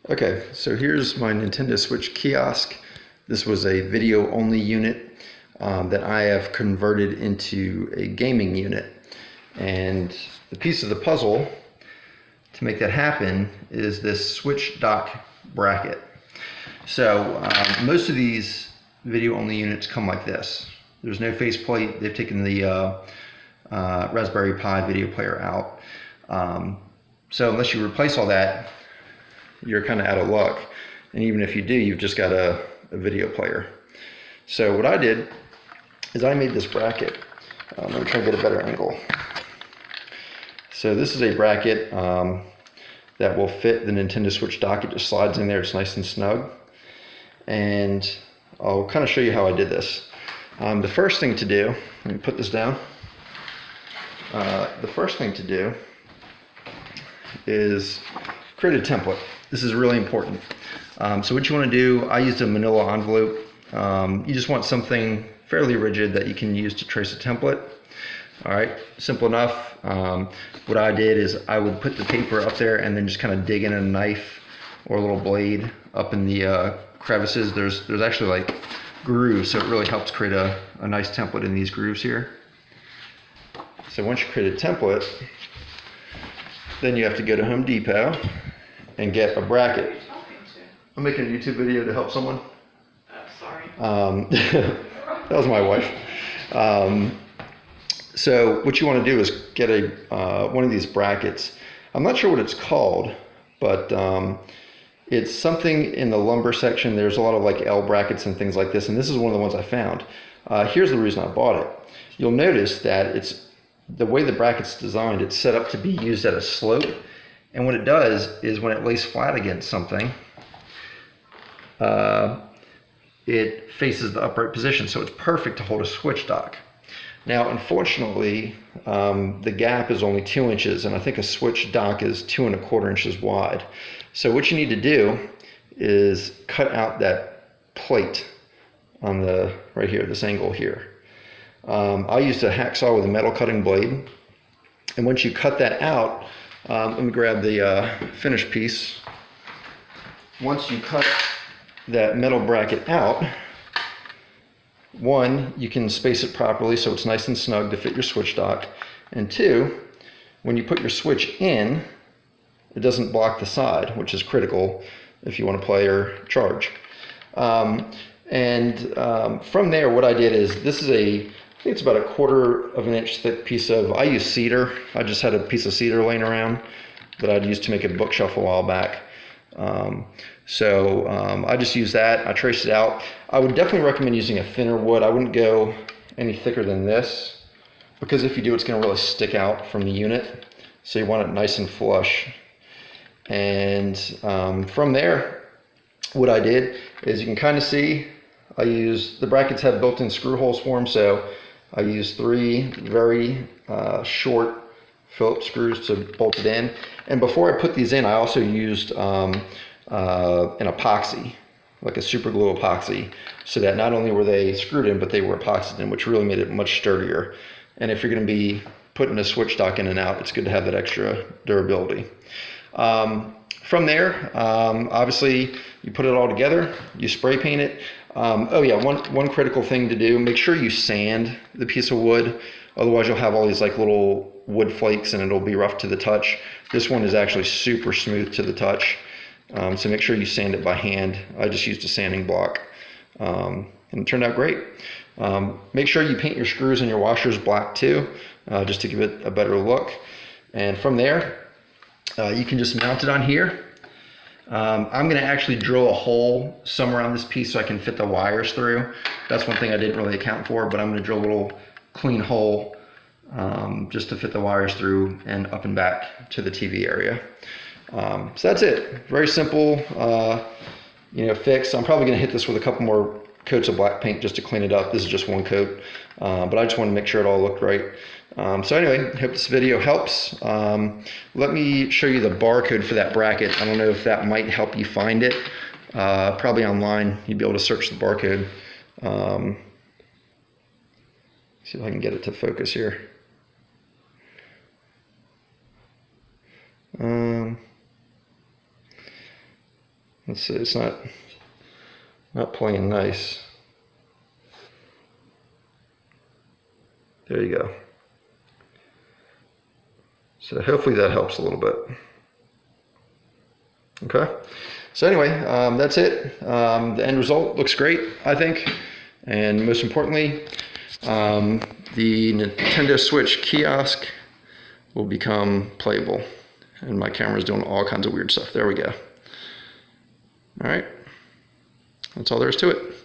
Okay, so here's my Nintendo Switch kiosk. This was a video only unit that I have converted into a gaming unit. And the piece of the puzzle to make that happen is this switch dock bracket. So most of these video only units come like this. There's no faceplate. They've taken the Raspberry Pi video player out. So unless you replace all that, you're kind of out of luck. And even if you do, you've just got a video player. So what I did is I made this bracket. Let me try to get a better angle. So this is a bracket that will fit the Nintendo Switch dock. It just slides in there. It's nice and snug. And I'll kind of show you how I did this. The first thing to do, let me put this down. The first thing to do is create a template. This is really important. So what you want to do, I used a manila envelope. You just want something fairly rigid that you can use to trace a template. All right, simple enough. What I did is I would put the paper up there and then just kind of dig in a knife or a little blade up in the crevices. There's actually like grooves, so it really helps create a nice template in these grooves here. So once you create a template, then you have to go to Home Depot and get a bracket. I'm making a YouTube video to help someone. Sorry. That was my wife. So what you want to do is get one of these brackets. I'm not sure what it's called, but it's something in the lumber section. There's a lot of like L brackets and things like this, and this is one of the ones I found. Here's the reason I bought it. You'll notice that it's the way the bracket's designed, it's set up to be used at a slope. And what it does is when it lays flat against something, it faces the upright position. So it's perfect to hold a switch dock. Now, unfortunately, the gap is only 2 inches, and I think a switch dock is 2 1/4 inches wide. So what you need to do is cut out that plate on the right here, this angle here. I used a hacksaw with a metal cutting blade, and once you cut that out, let me grab the finished piece. Once you cut that metal bracket out, one, you can space it properly so it's nice and snug to fit your switch dock, and two, when you put your switch in, it doesn't block the side, which is critical if you want to play or charge. From there, what I did is, this is I think it's about 1/4 inch thick piece of, I use cedar. I just had a piece of cedar laying around that I'd used to make a bookshelf a while back. I just used that, I traced it out. I would definitely recommend using a thinner wood. I wouldn't go any thicker than this, because if you do, it's gonna really stick out from the unit. So you want it nice and flush. And from there, what I did is, you can kind of see, the brackets have built-in screw holes for them, so I used 3 very short Phillips screws to bolt it in. And before I put these in, I also used an epoxy, like a super glue epoxy, so that not only were they screwed in, but they were epoxied in, which really made it much sturdier. And if you're going to be putting a switch dock in and out, it's good to have that extra durability. From there, obviously, you put it all together, you spray paint it. Oh yeah, one critical thing to do, make sure you sand the piece of wood. Otherwise you'll have all these like little wood flakes and it'll be rough to the touch. This one is actually super smooth to the touch. So make sure you sand it by hand. I just used a sanding block, and it turned out great. Make sure you paint your screws and your washers black too, just to give it a better look. And from there, you can just mount it on here. I'm going to actually drill a hole somewhere on this piece so I can fit the wires through. That's one thing I didn't really account for, but I'm going to drill a little clean hole just to fit the wires through and up and back to the TV area. So that's it. Very simple, fix. I'm probably going to hit this with a couple more coats of black paint just to clean it up. This is just one coat, but I just wanted to make sure it all looked right. So anyway, hope this video helps. Let me show you the barcode for that bracket. I don't know if that might help you find it. Probably online, you'd be able to search the barcode. See if I can get it to focus here. Let's see, it's not playing nice. There you go. So hopefully that helps a little bit. Okay. So anyway, that's it. The end result looks great, I think. And most importantly, the Nintendo Switch kiosk will become playable. And my camera's doing all kinds of weird stuff. There we go. All right. That's all there is to it.